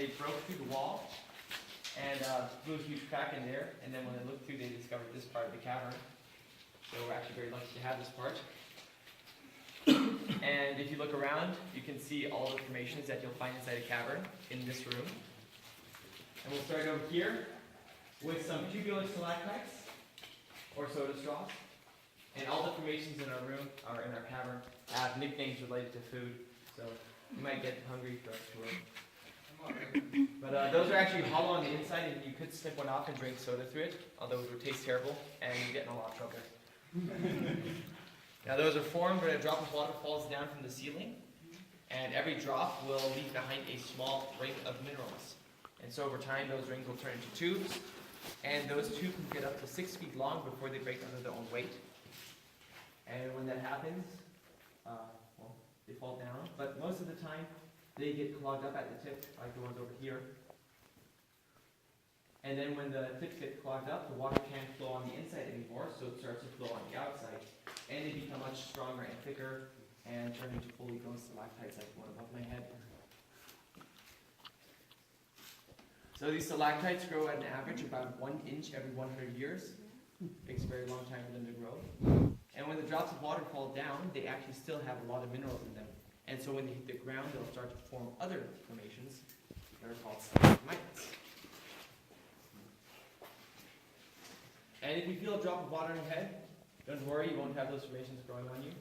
they broke through the wall and blew a huge crack in there. And then when they looked through, they discovered this part of the cavern. So we're actually very lucky to have this part. And if you look around, you can see all the formations that you'll find inside a cavern in this room. And we'll start over here with some tubular stalactites, or soda straws. And all the formations in our room, or in our cavern, have nicknames related to food. So you might get hungry for us to But those are actually hollow on the inside, and you could snip one off and drink soda through it, although it would taste terrible, and you get in a lot of trouble. Now those are formed when a drop of water falls down from the ceiling, and every drop will leave behind a small ring of minerals. And so over time, those rings will turn into tubes, and those tubes can get up to 6 feet long before they break under their own weight. And when that happens, well, they fall down, but most of the time, they get clogged up at the tip, like the ones over here. And then when the tips get clogged up, the water can't flow on the inside anymore, so it starts to flow on the outside. And they become much stronger and thicker and turn into fully grown stalactites like the one above my head. So these stalactites grow at an average about 1 inch every 100 years. It takes a very long time for them to grow. And when the drops of water fall down, they actually still have a lot of minerals in them. And so when they hit the ground, they'll start to form other formations that are called stalagmites. And if you feel a drop of water on your head, don't worry, you won't have those formations growing on you.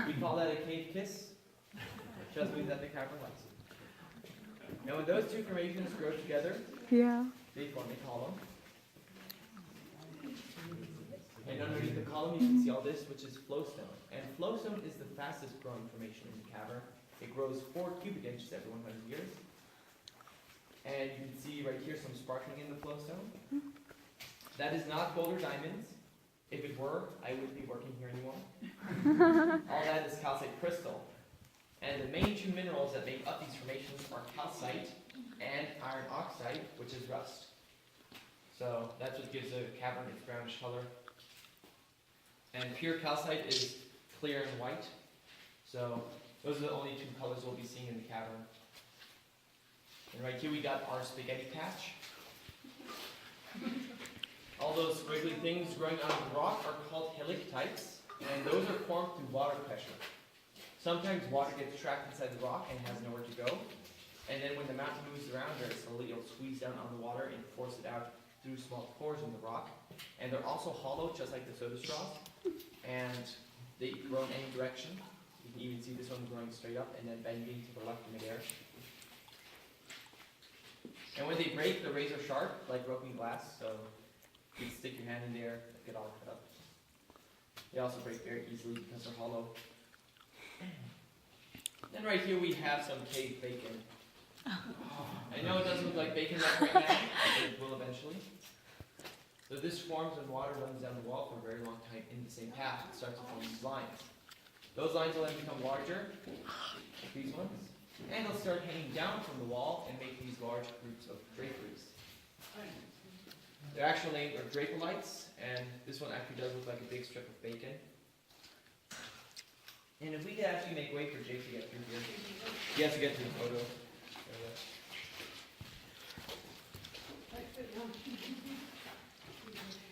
We call that a cave kiss. Just means that the cavern likes it. Now when those two formations grow together, they form a column. And underneath the column you can see all this, which is flowstone. And flowstone is the fastest growing formation in the cavern. It grows 4 cubic inches every 100 years. And you can see right here some sparkling in the flowstone. That is not gold or diamonds. If it were, I wouldn't be working here anymore. All that is calcite crystal. And the main 2 minerals that make up these formations are calcite and iron oxide, which is rust. So that's what gives the cavern its brownish color. And pure calcite is clear and white. So those are the only 2 colors we'll be seeing in the cavern. And right here we got our spaghetti patch. All those squiggly things growing out of the rock are called helictites, and those are formed through water pressure. Sometimes water gets trapped inside the rock and has nowhere to go, and then when the mountain moves around very slowly, it'll squeeze down on the water and force it out through small pores in the rock. And they're also hollow, just like the soda straws, and they grow in any direction. You can even see this one growing straight up and then bending to the left in midair. And when they break, the rays are sharp, like broken glass, so you can stick your hand in there, get all cut up. They also break very easily because they're hollow. Then right here we have some cave bacon. I know it doesn't look like bacon right now, but it will eventually. So this forms when water runs down the wall for a very long time in the same path. It starts to form these lines. Those lines will then become larger, like these ones, and they'll start hanging down from the wall and make these large groups of draperies. Their actual names are drapelites, and this one actually does look like a big strip of bacon. And if we could actually make way for Jake to get through here, he has to get to the photo.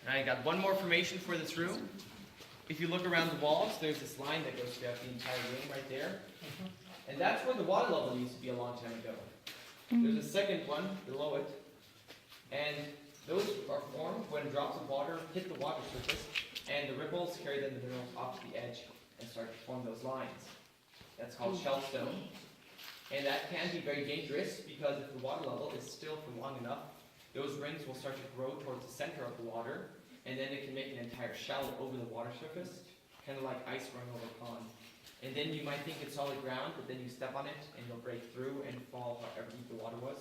I got one more formation for this room. If you look around the walls, there's this line that goes throughout the entire room right there. And that's where the water level used to be a long time ago. There's a second one below it. And those are formed when drops of water hit the water surface, and the ripples carry then the minerals off to the edge and start to form those lines. That's called shellstone. And that can be very dangerous because if the water level is still for long enough, those rings will start to grow towards the center of the water, and then it can make an entire shell over the water surface, kind of like ice running over a pond. And then you might think it's solid ground, but then you step on it and you'll break through and fall however deep the water was.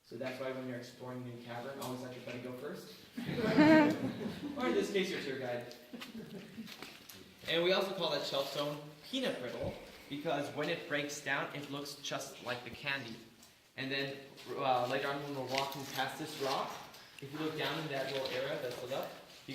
So that's why when you're exploring a new cavern, always let your buddy go first. Or in this case, your tour guide. And we also call that shellstone peanut brittle, because when it breaks down, it looks just like the candy. And then later on when we're walking past this rock, if you look down in that little area that's lit up,